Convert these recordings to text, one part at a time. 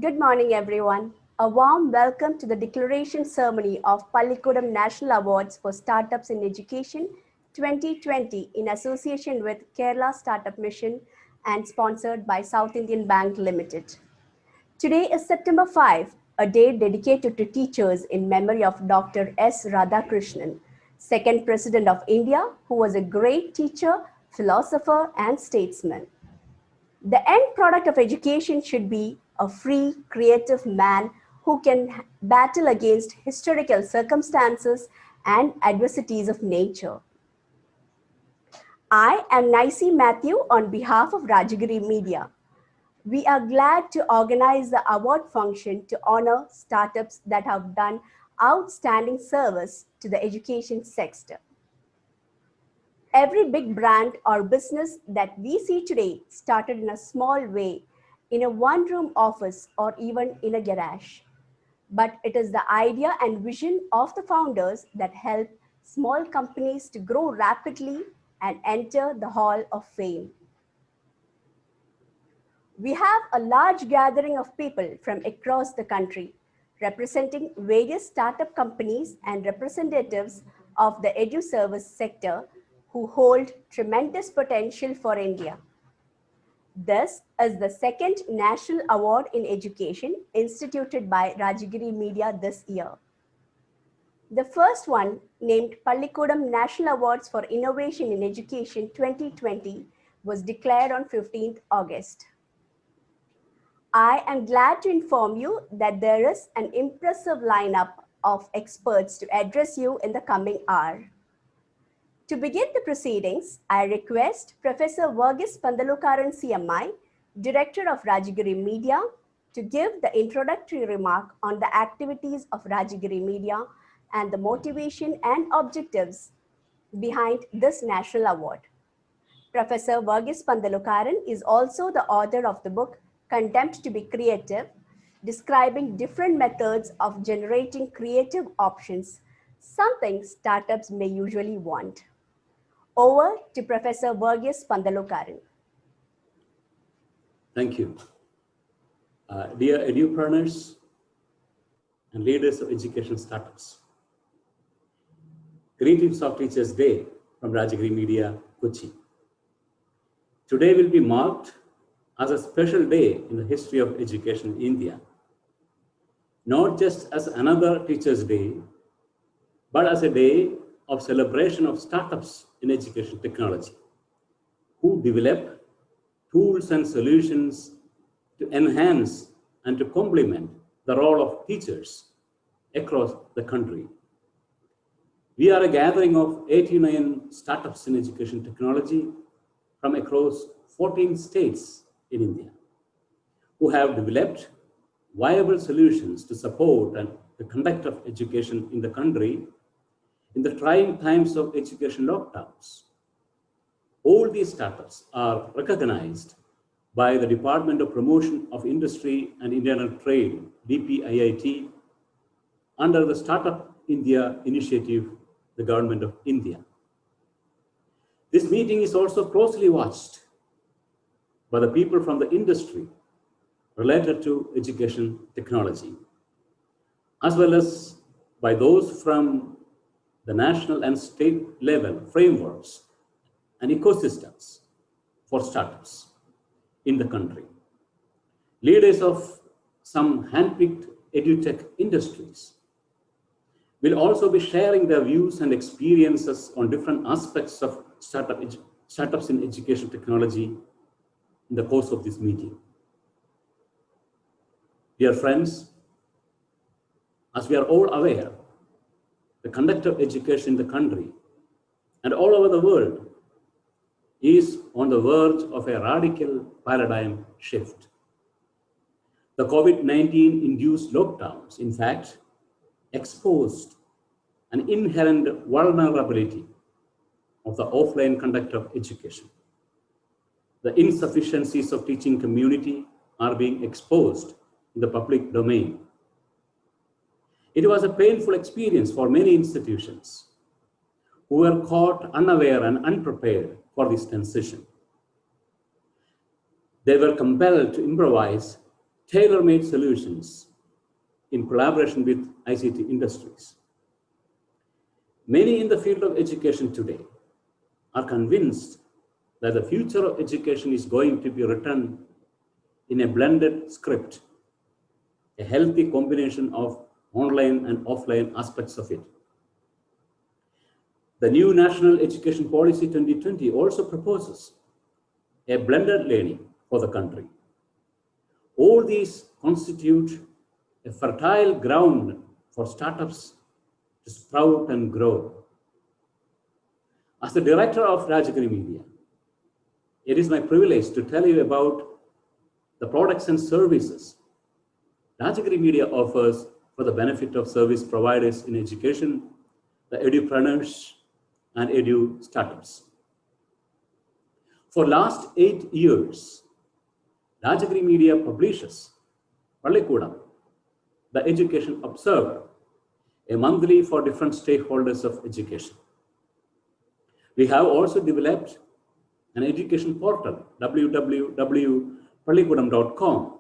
Good morning, everyone. A warm welcome to the declaration ceremony of Pallikkutam National Awards for Startups in Education 2020 in association with Kerala Startup Mission and sponsored by South Indian Bank Limited. Today is September 5, a day dedicated to teachers in memory of Dr. S. Radhakrishnan, second President of India, who was a great teacher, philosopher, and statesman. The end product of education should be a free, creative man who can battle against historical circumstances and adversities of nature. I am Nicey Matthew on behalf of Rajagiri Media. We are glad to organize the award function to honor startups that have done outstanding service to the education sector. Every big brand or business that we see today started in a small way, in a one-room office or even in a garage. But it is the idea and vision of the founders that help small companies to grow rapidly and enter the Hall of Fame. We have a large gathering of people from across the country, representing various startup companies and representatives of the edu-service sector who hold tremendous potential for India. This is the second National Award in Education instituted by Rajagiri Media this year. The first one, named Pallikkutam National Awards for Innovation in Education 2020, was declared on 15th August. I am glad to inform you that there is an impressive lineup of experts to address you in the coming hour. To begin the proceedings, I request Professor Varghese Pandalukaran CMI, Director of Rajagiri Media, to give the introductory remark on the activities of Rajagiri Media and the motivation and objectives behind this national award. Professor Varghese Pandalukaran is also the author of the book Contempt to be Creative, describing different methods of generating creative options, something startups may usually want. Over to Professor Varghese Pandalukaran. Thank you. Dear edupreneurs and leaders of education startups, greetings of Teachers' Day from Rajagiri Media, Kochi. Today will be marked as a special day in the history of education in India, not just as another Teachers' Day, but as a day of celebration of startups in education technology, who develop tools and solutions to enhance and to complement the role of teachers across the country. We are a gathering of 89 startups in education technology from across 14 states in India, who have developed viable solutions to support and the conduct of education in the country in the trying times of education lockdowns. All these startups are recognized by the Department of Promotion of Industry and Internal Trade, DPIIT, under the Startup India initiative, the Government of India. This meeting is also closely watched by the people from the industry related to education technology, as well as by those from the national and state level frameworks and ecosystems for startups in the country. Leaders of some handpicked edutech industries will also be sharing their views and experiences on different aspects of startups in education technology in the course of this meeting. Dear friends, as we are all aware, the conduct of education in the country and all over the world is on the verge of a radical paradigm shift. The COVID-19 induced lockdowns, in fact, exposed an inherent vulnerability of the offline conduct of education. The insufficiencies of teaching community are being exposed in the public domain. It was a painful experience for many institutions who were caught unaware and unprepared for this transition. They were compelled to improvise tailor-made solutions in collaboration with ICT industries. Many in the field of education today are convinced that the future of education is going to be written in a blended script, a healthy combination of online and offline aspects of it. The new National Education Policy 2020 also proposes a blended learning for the country. All these constitute a fertile ground for startups to sprout and grow. As the director of Rajagiri Media, it is my privilege to tell you about the products and services Rajagiri Media offers for the benefit of service providers in education, the edupreneurs, and edu startups. For last 8 years, Rajagiri Media publishes Pallikkutam, the Education Observer, a monthly for different stakeholders of education. We have also developed an education portal, www.pallikkutam.com,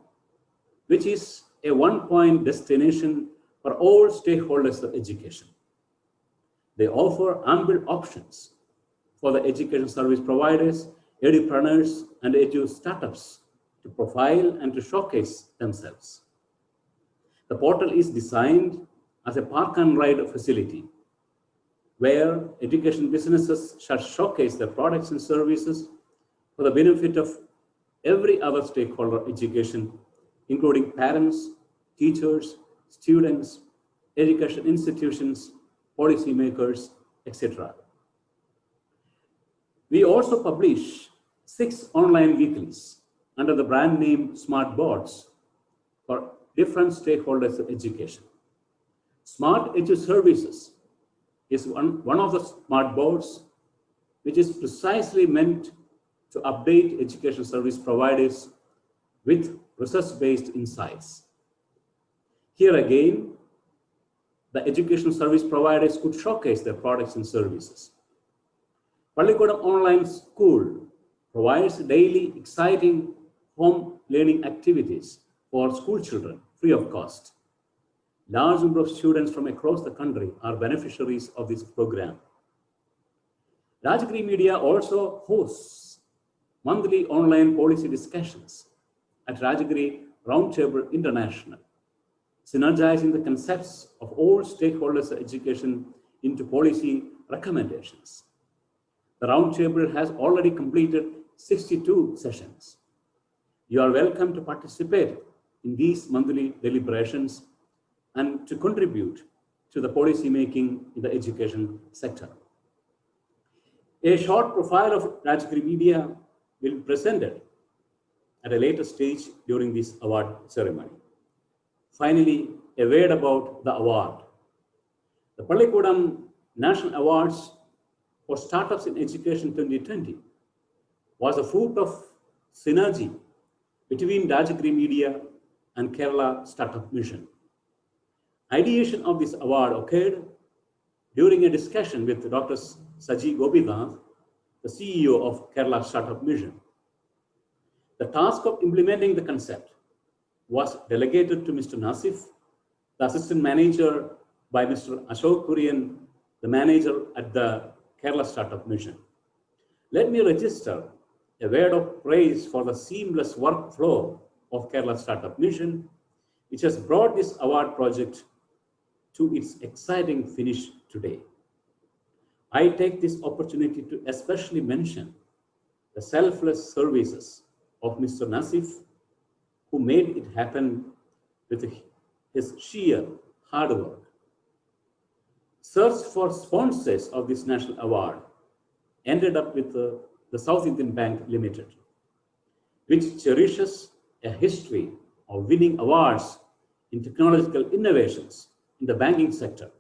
which is a one-point destination for all stakeholders of education. They offer ample options for the education service providers, edupreneurs, and edu startups to profile and to showcase themselves. The portal is designed as a park and ride facility where education businesses shall showcase their products and services for the benefit of every other stakeholder of education, including parents, teachers, students, education institutions, policymakers, etc. We also publish 6 online weeklies under the brand name SmartBOARDS for different stakeholders of education. Smart Edu Services is one of the smart boards which is precisely meant to update education service providers with research-based insights. Here again, the education service providers could showcase their products and services. Pallikkutam Online School provides daily exciting home learning activities for school children free of cost. Large number of students from across the country are beneficiaries of this program. Rajagiri Media also hosts monthly online policy discussions at Rajagiri Roundtable International, synergizing the concepts of all stakeholders of education into policy recommendations. The Roundtable has already completed 62 sessions. You are welcome to participate in these monthly deliberations and to contribute to the policy making in the education sector. A short profile of Rajagiri Media will be presented at a later stage during this award ceremony. Finally, a word about the award. The Pallikkutam National Awards for Startups in Education 2020 was a fruit of synergy between Rajagiri Media and Kerala Startup Mission. Ideation of this award occurred during a discussion with Dr. Saji Gopinath, the CEO of Kerala Startup Mission. The task of implementing the concept was delegated to Mr. Nasif, the assistant manager by Mr. Ashok Kurian, the manager at the Kerala Startup Mission. Let me register a word of praise for the seamless workflow of Kerala Startup Mission, which has brought this award project to its exciting finish today. I take this opportunity to especially mention the selfless services of Mr. Nasif, who made it happen with his sheer hard work. Search for sponsors of this national award ended up with the South Indian Bank Limited, which cherishes a history of winning awards in technological innovations in the banking sector.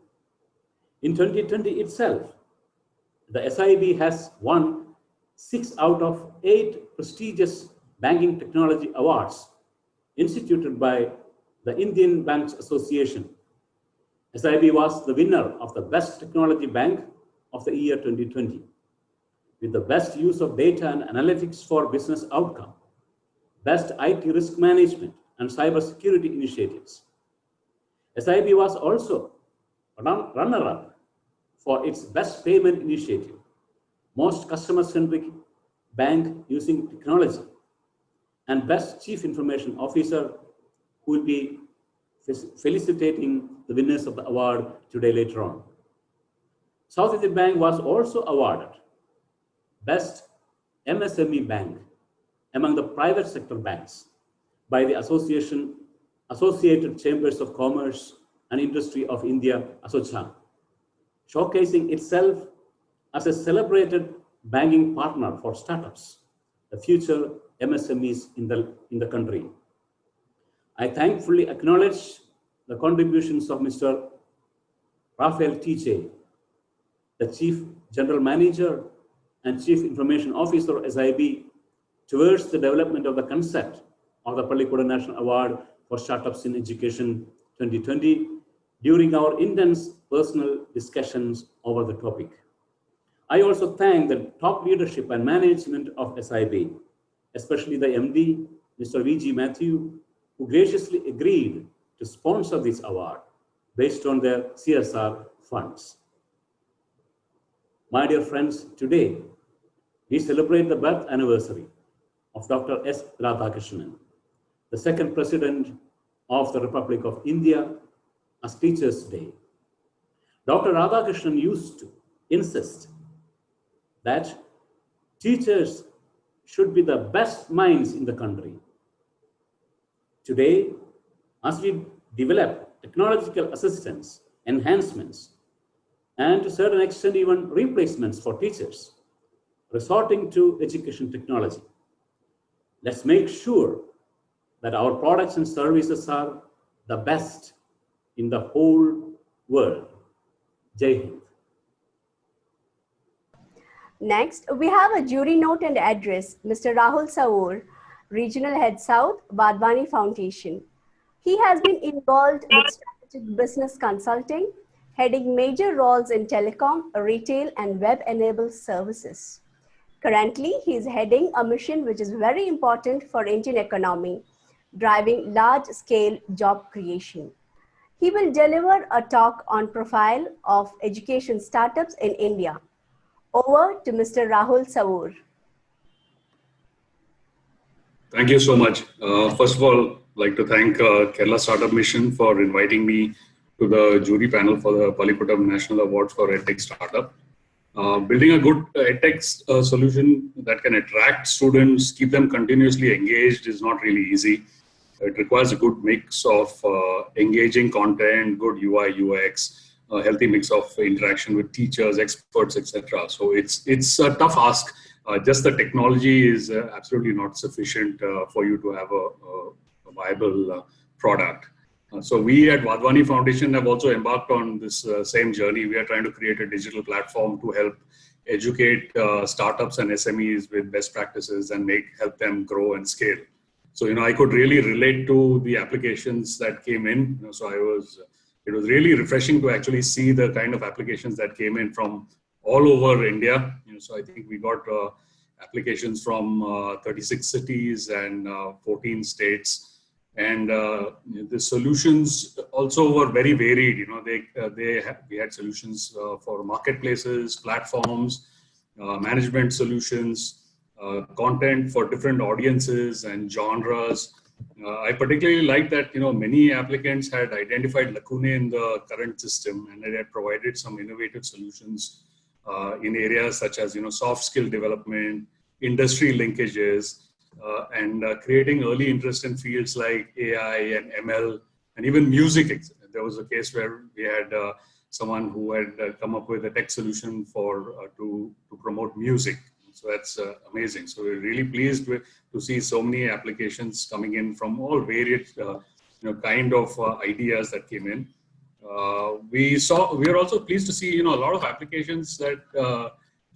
In 2020 itself, the SIB has won 6 out of 8 prestigious banking technology awards instituted by the Indian Banks Association. SIB was the winner of the Best Technology Bank of the year 2020, with the best use of data and analytics for business outcome, Best IT Risk Management and cybersecurity initiatives. SIB was also runner-up for its best payment initiative, most customer-centric bank using technology, and best chief information officer, who will be felicitating the winners of the award today later on. South Indian Bank was also awarded best MSME bank among the private sector banks by the Associated Chambers of Commerce and Industry of India, ASSOCHAM, showcasing itself as a celebrated banking partner for startups, the future MSMEs in the country. I thankfully acknowledge the contributions of Mr. Raphael TJ, the Chief General Manager and Chief Information Officer of SIB, towards the development of the concept of the Pallikkutam National Award for Startups in Education 2020 during our intense personal discussions over the topic. I also thank the top leadership and management of SIB, especially the MD, Mr. VG Matthew, who graciously agreed to sponsor this award based on their CSR funds. My dear friends, today we celebrate the birth anniversary of Dr. S. Radhakrishnan, the second President of the Republic of India, as Teachers' Day. Dr. Radhakrishnan used to insist that teachers should be the best minds in the country. Today, as we develop technological assistance, enhancements, and to a certain extent even replacements for teachers, resorting to education technology, let's make sure that our products and services are the best in the whole world. Jai Hind. Next, we have a jury note and address, Mr. Rahul Saur, Regional Head South, Badwani Foundation. He has been involved with strategic business consulting, heading major roles in telecom, retail, and web-enabled services. Currently, he is heading a mission which is very important for Indian economy, driving large-scale job creation. He will deliver a talk on profile of education startups in India. Over to Mr. Rahul Saur. Thank you so much. First of all, I'd like to thank Kerala Startup Mission for inviting me to the jury panel for the Pallikkutam National Awards for EdTech Startup. Building a good EdTech solution that can attract students, keep them continuously engaged is not really easy. It requires a good mix of engaging content, good UI, UX, a healthy mix of interaction with teachers, experts, etc. So it's a tough ask. Just the technology is absolutely not sufficient for you to have a viable product. So we at Vadwani Foundation have also embarked on this same journey. We are trying to create a digital platform to help educate startups and SMEs with best practices and help them grow and scale. So, I could really relate to the applications that came in. It was really refreshing to actually see the kind of applications that came in from all over India. So I think we got applications from 36 cities and 14 states. And the solutions also were very varied. We had solutions for marketplaces, platforms, management solutions, content for different audiences and genres. I particularly like that, many applicants had identified lacunae in the current system and they had provided some innovative solutions in areas such as, soft skill development, industry linkages, and creating early interest in fields like AI and ML and even music. There was a case where we had someone who had come up with a tech solution to promote music. So that's amazing. So we're really pleased to see so many applications coming in from all varied kind of ideas that came in. We are also pleased to see a lot of applications that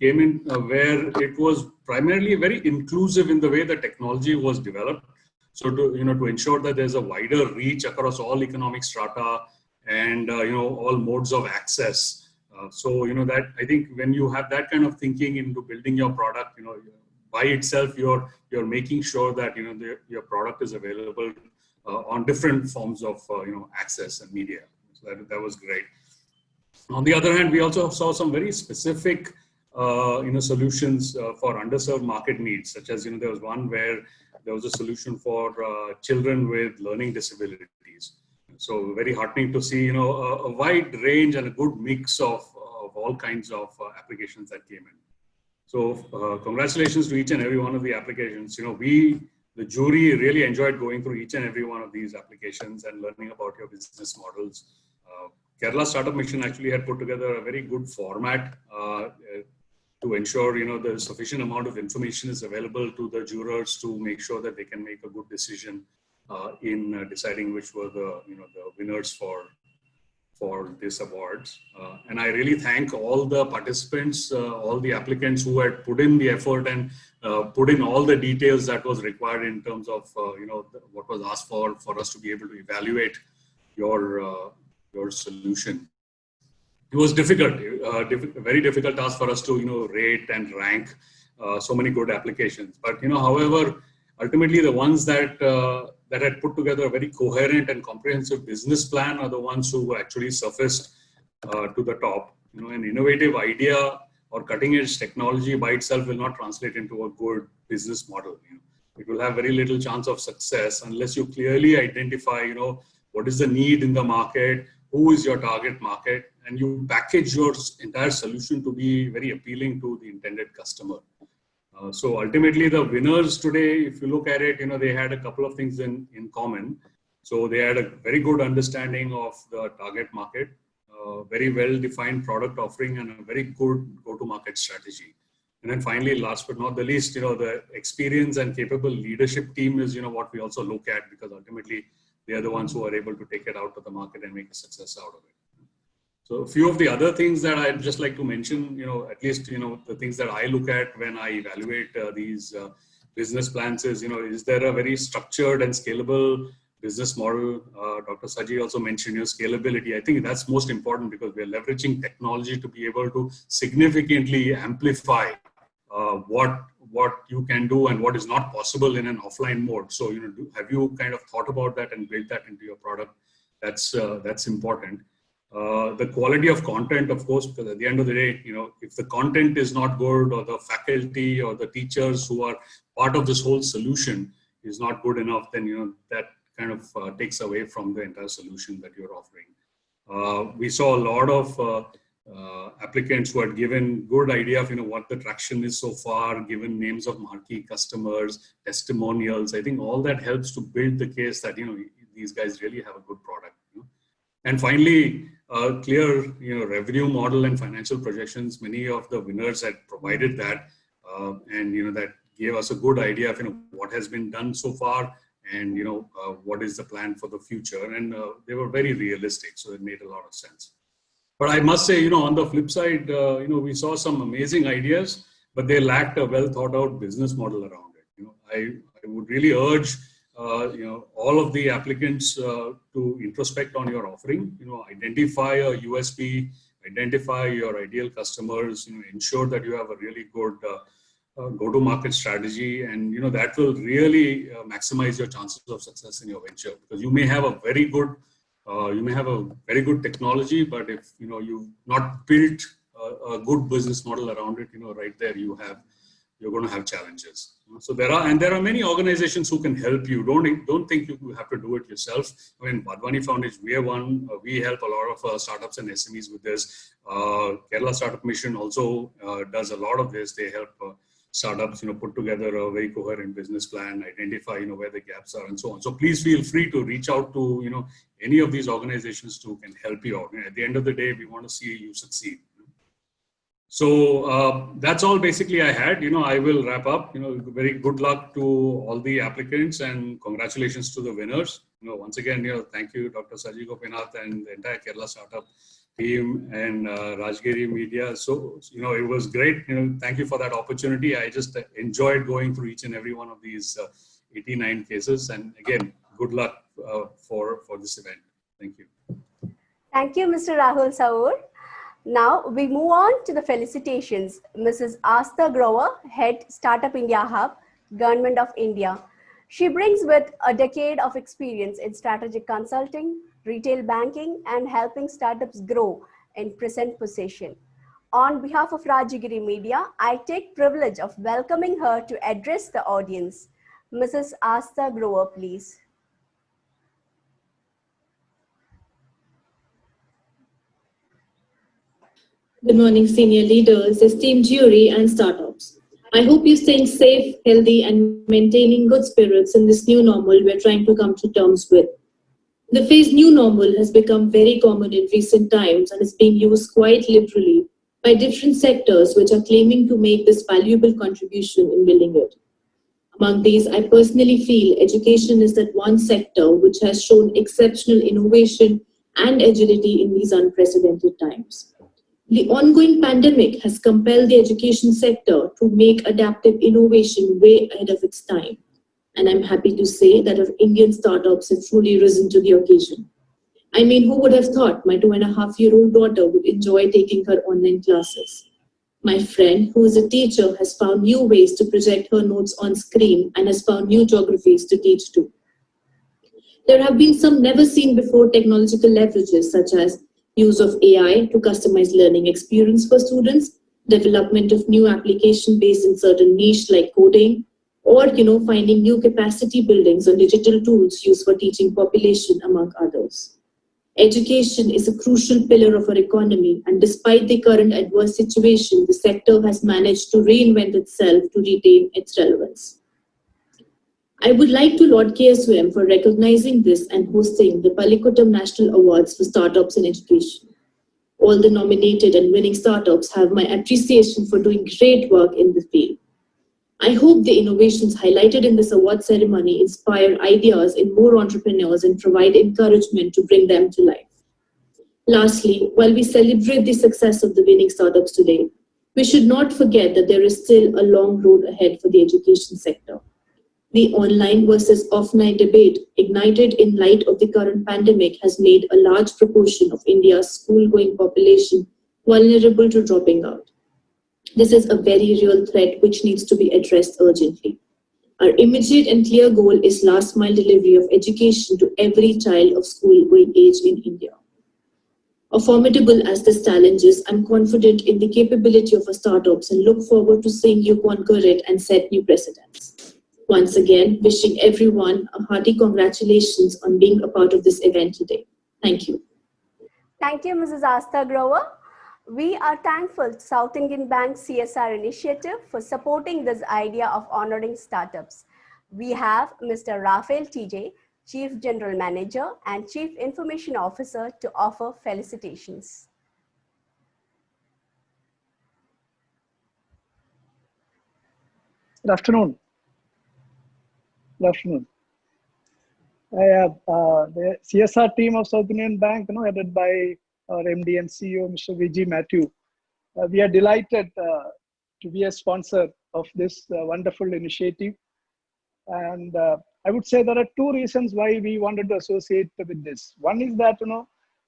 came in where it was primarily very inclusive in the way the technology was developed. So to ensure that there's a wider reach across all economic strata and all modes of access. So that I think when you have that kind of thinking into building your product, by itself you're making sure that your product is available on different forms of access and media. So that was great. On the other hand, we also saw some very specific solutions for underserved market needs, such as there was one where there was a solution for children with learning disabilities. So very heartening to see a wide range and a good mix of all kinds of applications that came in. So congratulations to each and every one of the applications. The jury really enjoyed going through each and every one of these applications and learning about your business models. Kerala Startup Mission actually had put together a very good format to ensure the sufficient amount of information is available to the jurors to make sure that they can make a good decision in deciding which were the winners for this awards. And I really thank all the participants, all the applicants who had put in the effort and put in all the details that was required in terms of what was asked for us to be able to evaluate your solution. It was difficult, very difficult task for us to rate and rank so many good applications. But however, ultimately the ones that had put together a very coherent and comprehensive business plan are the ones who actually surfaced to the top. An innovative idea or cutting edge technology by itself will not translate into a good business model. It will have very little chance of success unless you clearly identify, what is the need in the market, who is your target market, and you package your entire solution to be very appealing to the intended customer. So ultimately the winners today, if you look at it, they had a couple of things in common. So they had a very good understanding of the target market, very well-defined product offering, and a very good go-to-market strategy. And then finally, last but not the least, the experience and capable leadership team is, what we also look at, because ultimately they are the ones who are able to take it out to the market and make a success out of it. So a few of the other things that I'd just like to mention, at least, the things that I look at when I evaluate these business plans is there a very structured and scalable business model? Dr. Saji also mentioned scalability. I think that's most important because we're leveraging technology to be able to significantly amplify what you can do and what is not possible in an offline mode. So, have you kind of thought about that and built that into your product? That's important. The quality of content, of course, because at the end of the day, if the content is not good, or the faculty or the teachers who are part of this whole solution is not good enough, then, that kind of takes away from the entire solution that you're offering. We saw a lot of applicants who had given good idea of, what the traction is so far, given names of marquee customers, testimonials. I think all that helps to build the case that, these guys really have a good product. And finally, clear, revenue model and financial projections. Many of the winners had provided that, and that gave us a good idea of what has been done so far, and what is the plan for the future. And they were very realistic, so it made a lot of sense. But I must say, on the flip side, we saw some amazing ideas, but they lacked a well thought out business model around it. I would really urge all of the applicants to introspect on your offering, identify a USP, identify your ideal customers, ensure that you have a really good go-to-market strategy, and that will really maximize your chances of success in your venture. Because you may have a very good technology, but if you've not built a good business model around it, right there you're going to have challenges. So there are many organizations who can help you. Don't think you have to do it yourself. I mean, Badwani Foundation, we help a lot of startups and SMEs with this. Kerala Startup Mission also does a lot of this. They help startups, put together a very coherent business plan, identify, where the gaps are, and so on. So please feel free to reach out to, any of these organizations who can help you out. At the end of the day, we want to see you succeed. So that's all basically I had. I will wrap up. Very good luck to all the applicants and congratulations to the winners. Once again, thank you, Dr. Saji Gopinath and the entire Kerala Startup team and Rajgiri Media. So, it was great. Thank you for that opportunity. I just enjoyed going through each and every one of these 89 cases. And again, good luck for this event. Thank you. Thank you, Mr. Rahul Saur. Now we move on to the felicitations. Mrs. Asta Grover, Head Startup India Hub, Government of India. She brings with a decade of experience in strategic consulting, retail banking, and helping startups grow in present position. On behalf of Rajagiri Media, I take privilege of welcoming her to address the audience. Mrs. Asta Grover, please. Good morning, senior leaders, esteemed jury, and startups. I hope you're staying safe, healthy, and maintaining good spirits in this new normal we're trying to come to terms with. The phrase new normal has become very common in recent times and is being used quite liberally by different sectors which are claiming to make this valuable contribution in building it. Among these, I personally feel education is that one sector which has shown exceptional innovation and agility in these unprecedented times. The ongoing pandemic has compelled the education sector to make adaptive innovation way ahead of its time. And I'm happy to say that our Indian startups have truly risen to the occasion. I mean, who would have thought my 2.5-year-old daughter would enjoy taking her online classes? My friend, who is a teacher, has found new ways to project her notes on screen and has found new geographies to teach too. There have been some never seen before technological leverages such as use of AI to customize learning experience for students, development of new application based in certain niche like coding, or finding new capacity buildings on digital tools used for teaching population among others. Education is a crucial pillar of our economy, and despite the current adverse situation, the sector has managed to reinvent itself to retain its relevance. I would like to laud KSOM for recognizing this and hosting the Pallikkutam National Awards for Startups in Education. All the nominated and winning startups have my appreciation for doing great work in the field. I hope the innovations highlighted in this award ceremony inspire ideas in more entrepreneurs and provide encouragement to bring them to life. Lastly, while we celebrate the success of the winning startups today, we should not forget that there is still a long road ahead for the education sector. The online versus offline debate, ignited in light of the current pandemic, has made a large proportion of India's school-going population vulnerable to dropping out. This is a very real threat which needs to be addressed urgently. Our immediate and clear goal is last-mile delivery of education to every child of school-going age in India. Formidable as this challenge is, I'm confident in the capability of our startups and look forward to seeing you conquer it and set new precedents. Once again, wishing everyone a hearty congratulations on being a part of this event today. Thank you. Thank you, Mrs. Asta Grover. We are thankful to South Indian Bank CSR initiative for supporting this idea of honoring startups. We have Mr. Rafael TJ, Chief General Manager and Chief Information Officer, to offer felicitations. Good afternoon. Good afternoon. I have the CSR team of South Indian Bank, headed by our MD and CEO, Mr. VG Matthew. We are delighted to be a sponsor of this wonderful initiative. And I would say there are two reasons why we wanted to associate with this. One is that,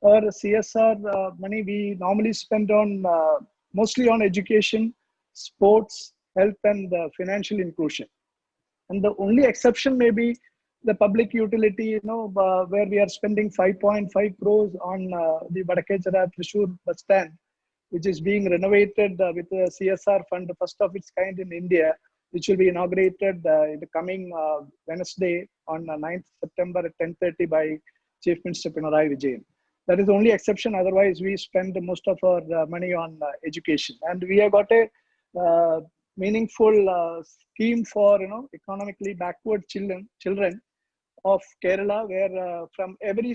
our CSR money we normally spend on mostly on education, sports, health, and financial inclusion. And the only exception may be the public utility, where we are spending 5.5 crores on the Vadakejara Thrissur bus stand, which is being renovated with a CSR fund, the first of its kind in India, which will be inaugurated in the coming Wednesday on 9th September at 10:30 by Chief Minister Pinarayi Vijayan. That is the only exception. Otherwise, we spend most of our money on education. And we have got a meaningful scheme for economically backward children of Kerala, where from every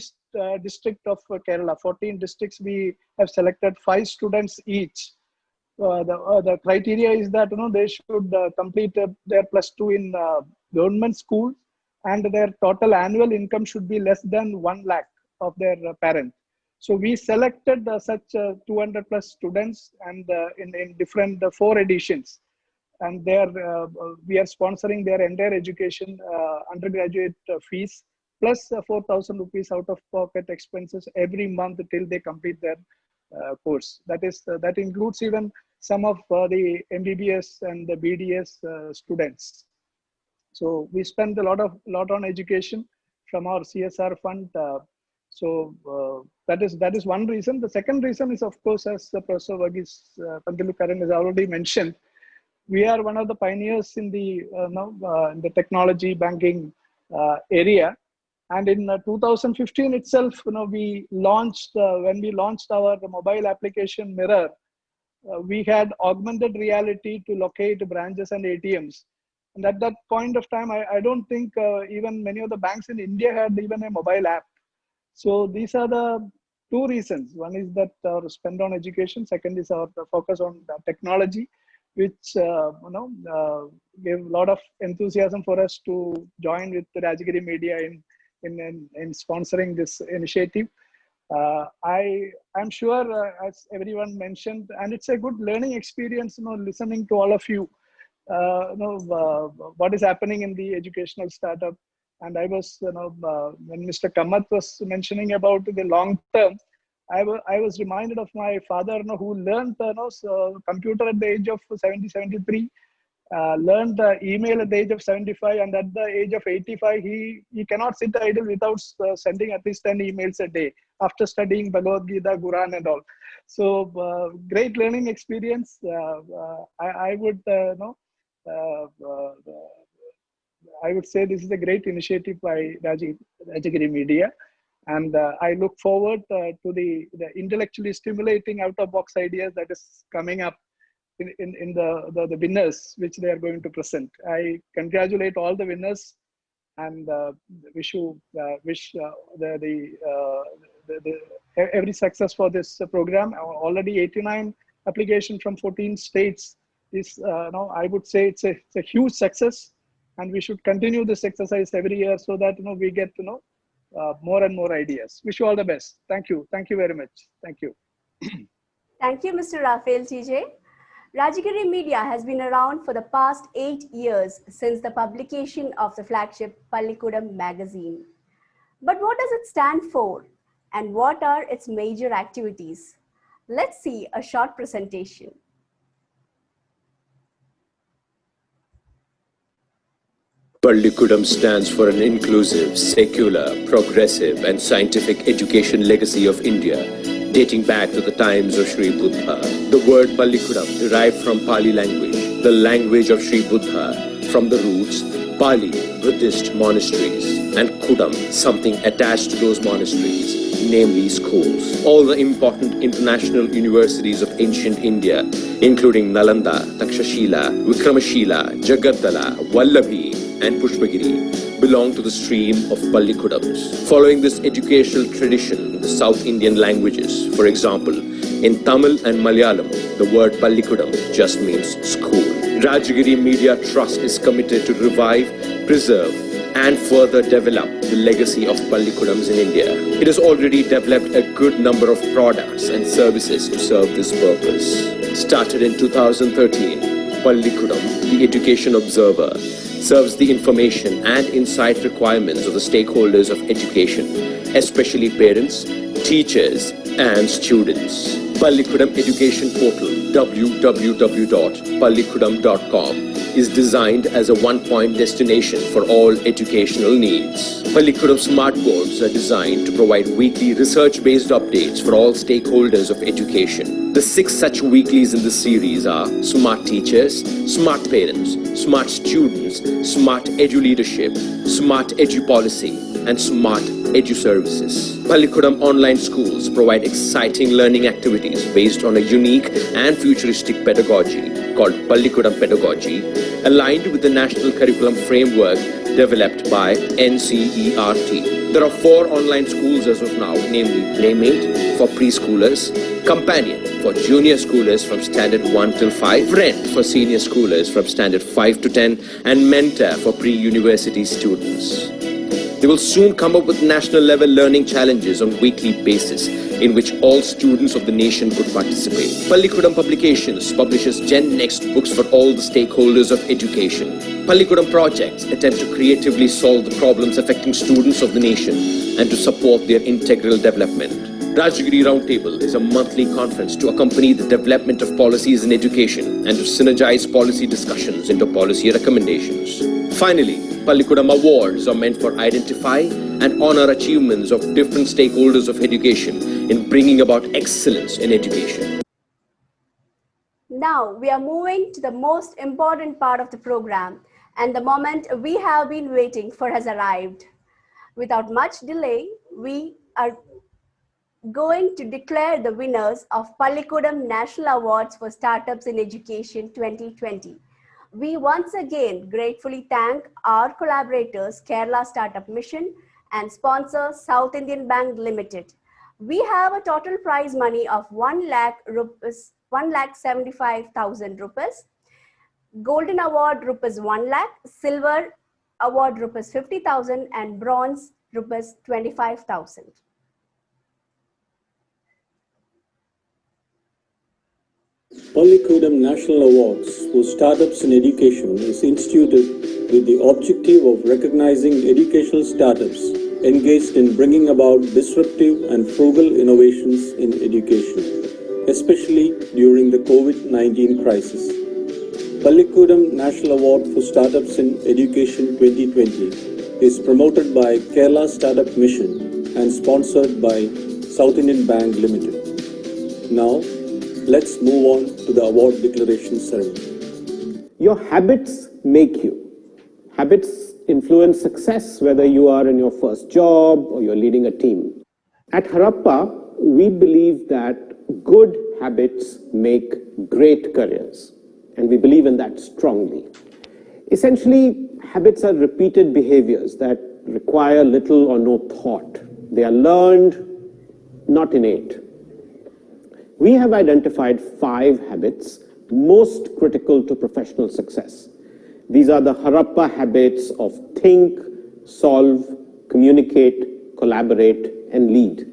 district of Kerala, 14 districts, we have selected 5 students each. The criteria is that they should complete their +2 in government schools, and their total annual income should be less than 1 lakh of their parent. So we selected such 200 plus students, and in different 4 editions, and we are sponsoring their entire education, undergraduate fees, plus 4,000 rupees out of pocket expenses every month till they complete their course. That includes even some of the MBBS and the BDS students. So we spend a lot on education from our CSR fund. That is one reason. The second reason is, of course, as Professor Varghese Pandilukkaran has already mentioned, we are one of the pioneers in the technology banking area. And in 2015 itself, we launched when we launched our mobile application Mirror, we had augmented reality to locate branches and ATMs. And at that point of time, I don't think even many of the banks in India had even a mobile app. So these are the two reasons. One is that our spend on education. Second is our focus on technology, which gave a lot of enthusiasm for us to join with the Rajagiri Media in sponsoring this initiative. I'm sure, as everyone mentioned, and it's a good learning experience, listening to all of you, what is happening in the educational startup. And I was, when Mr. Kamath was mentioning about the long term, I was reminded of my father, who learned computer at the age of 73, learned email at the age of 75, and at the age of 85, he cannot sit idle without sending at least 10 emails a day after studying Bhagavad Gita, Quran, and all. So great learning experience. I would say this is a great initiative by Rajagiri Media. And I look forward to the intellectually stimulating out-of-box ideas that is coming up in the winners, which they are going to present. I congratulate all the winners and wish every success for this program. Already 89 applications from 14 states is, I would say it's a huge success, and we should continue this exercise every year so that we get more and more ideas. Wish you all the best. Thank you. Thank you very much. Thank you. Thank you, Mr. Raphael TJ. Rajagiri Media has been around for the past 8 years since the publication of the flagship Pallikkutam magazine. But what does it stand for, and what are its major activities? Let's see a short presentation. Pallikkutam stands for an inclusive, secular, progressive and scientific education legacy of India, dating back to the times of Sri Buddha. The word Pallikkutam derived from Pali language, the language of Sri Buddha, from the roots Pali, Buddhist monasteries, and Kudam, something attached to those monasteries, namely schools. All the important international universities of ancient India, including Nalanda, Takshashila, Vikramashila, Jagadala, Vallabhi, and Pushpagiri, belong to the stream of Pallikutams. Following this educational tradition in the South Indian languages, for example, in Tamil and Malayalam, the word Pallikkutam just means school. Rajagiri Media Trust is committed to revive, preserve, and further develop the legacy of Pallikutams in India. It has already developed a good number of products and services to serve this purpose. Started in 2013, Pallikkutam, the Education Observer, serves the information and insight requirements of the stakeholders of education, especially parents, teachers, and students. Pallikkutam Education Portal, www.pallikkutam.com, is designed as a one-point destination for all educational needs. Pallikkutam SmartBOARDS are designed to provide weekly research-based updates for all stakeholders of education. The 6 such weeklies in this series are Smart Teachers, Smart Parents, Smart Students, Smart Edu Leadership, Smart Edu Policy, and Smart Edu Services. Pallikkutam online schools provide exciting learning activities based on a unique and futuristic pedagogy called Pallikkutam Pedagogy, aligned with the National Curriculum Framework developed by NCERT. There are 4 online schools as of now, namely Playmate for preschoolers, Companion for junior schoolers from standard 1 till 5, Friend for senior schoolers from standard 5 to 10, and Mentor for pre-university students. They will soon come up with national level learning challenges on weekly basis in which all students of the nation could participate. Pallikkutam Publications publishes Gen Next books for all the stakeholders of education. Pallikkutam projects attempt to creatively solve the problems affecting students of the nation and to support their integral development. Rajagiri Roundtable is a monthly conference to accompany the development of policies in education and to synergize policy discussions into policy recommendations. Finally, Pallikkutam Awards are meant for identify and honor achievements of different stakeholders of education in bringing about excellence in education. Now we are moving to the most important part of the program, and the moment we have been waiting for has arrived. Without much delay, we are going to declare the winners of Pallikkutam National Awards for Startups in Education 2020. We once again gratefully thank our collaborators, Kerala Startup Mission and sponsor South Indian Bank Limited. We have a total prize money of 1,75,000 rupees, Golden Award rupees 1 lakh, Silver Award rupees 50,000 and Bronze rupees 25,000. Pallikkutam National Awards for Startups in Education is instituted with the objective of recognizing educational startups engaged in bringing about disruptive and frugal innovations in education, especially during the COVID-19 crisis. Pallikkutam National Award for Startups in Education 2020 is promoted by Kerala Startup Mission and sponsored by South Indian Bank Limited. Now, let's move on to the award declaration ceremony. Your habits make you. Habits influence success, whether you are in your first job or you're leading a team. At Harappa, we believe that good habits make great careers, and we believe in that strongly. Essentially, habits are repeated behaviors that require little or no thought. They are learned, not innate. We have identified 5 habits most critical to professional success. These are the Harappa habits of think, solve, communicate, collaborate, and lead.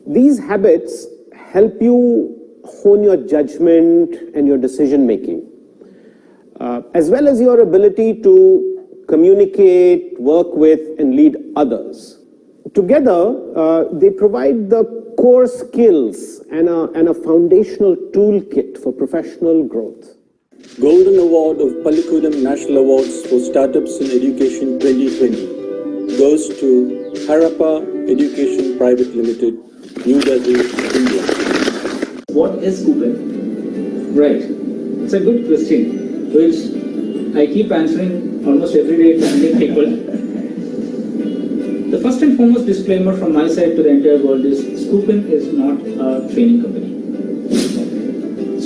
These habits help you hone your judgment and your decision making, as well as your ability to communicate, work with, and lead others. Together, they provide the core skills and a foundational toolkit for professional growth. Golden Award of Pallikkutam National Awards for Startups in Education 2020 goes to Harappa Education Private Limited, New Delhi, India. What is Coupon? Right. It's a good question, which I keep answering almost every day to many people. The first and foremost disclaimer from my side to the entire world is Coupon is not a training company.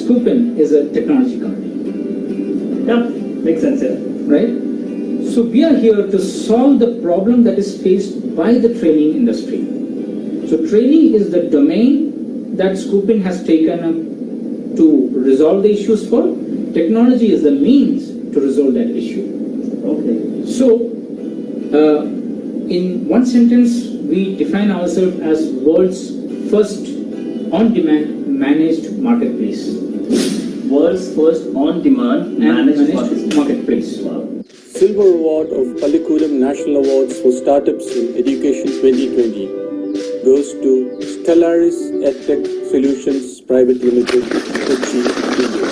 Coupon is a technology company. Yeah, makes sense, yeah. Right? So we are here to solve the problem that is faced by the training industry. So training is the domain that Coupon has taken up to resolve the issues for. Technology is the means to resolve that issue. Okay. So, in one sentence, we define ourselves as world's first on-demand managed marketplace. World's first on-demand managed marketplace. Wow. Silver Award of Pallikkutam National Awards for Startups in Education 2020 goes to Stellaris EdTech Solutions Private Limited, Kochi, India.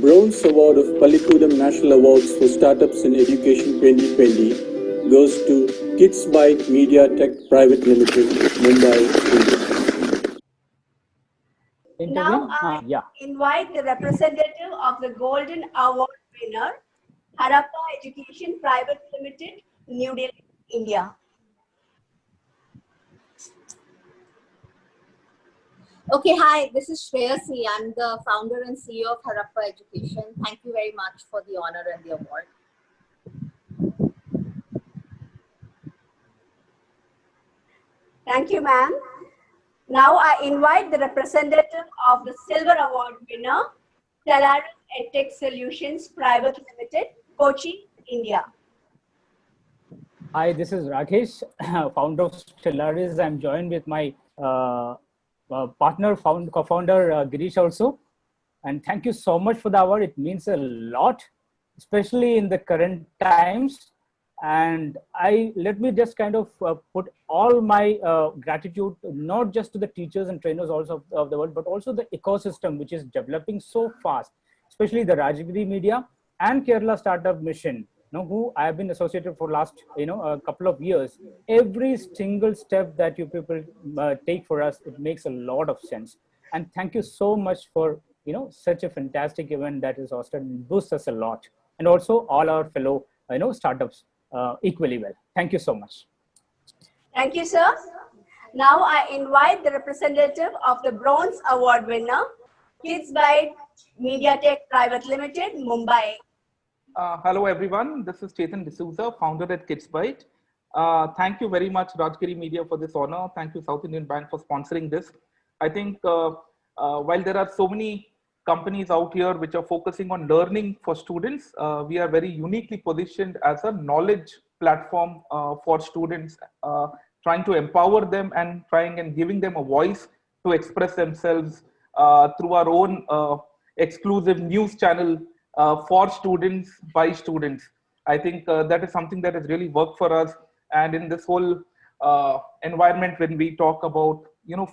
Bronze Award of Pallikkutam National Awards for Startups in Education 2020 goes to Kids Byte Media Tech Private Limited, Mumbai, India. Now I invite the representative of the Golden Award winner, Harappa Education Private Limited, New Delhi, India. Okay, hi, this is Shreyasi. I'm the founder and CEO of Harappa Education. Thank you very much for the honor and the award. Thank you, ma'am. Now I invite the representative of the Silver Award winner, Stellaris EdTech Solutions Private Limited, Kochi, India. Hi, this is Rakesh, founder of Stellaris. I'm joined with my partner, co-founder Girish also. And thank you so much for the award. It means a lot, especially in the current times. And let me just kind of put all my gratitude, not just to the teachers and trainers also of the world, but also the ecosystem, which is developing so fast, especially the Rajagiri Media and Kerala Startup Mission, who I have been associated for last, a couple of years. Every single step that you people take for us, it makes a lot of sense. And thank you so much for, such a fantastic event that is hosted and boosts us a lot. And also all our fellow, startups equally well. Thank you so much. Thank you, sir. Now I invite the representative of the Bronze Award winner, Kids Byte MediaTech Private Limited, Mumbai. Hello everyone, this is Chetan D'Souza, founder at Kids Byte. Thank you very much Rajagiri Media for this honor. Thank you South Indian Bank for sponsoring this. I think while there are so many companies out here which are focusing on learning for students, we are very uniquely positioned as a knowledge platform for students, trying to empower them and trying and giving them a voice to express themselves through our own exclusive news channel for students, by students. I think that is something that has really worked for us. And in this whole environment, when we talk about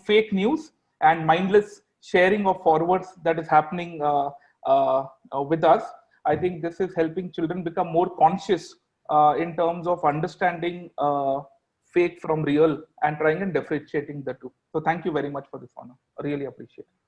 fake news and mindless sharing of forwards that is happening with us, I think this is helping children become more conscious in terms of understanding fake from real and trying and differentiating the two. So thank you very much for this honor. I really appreciate it.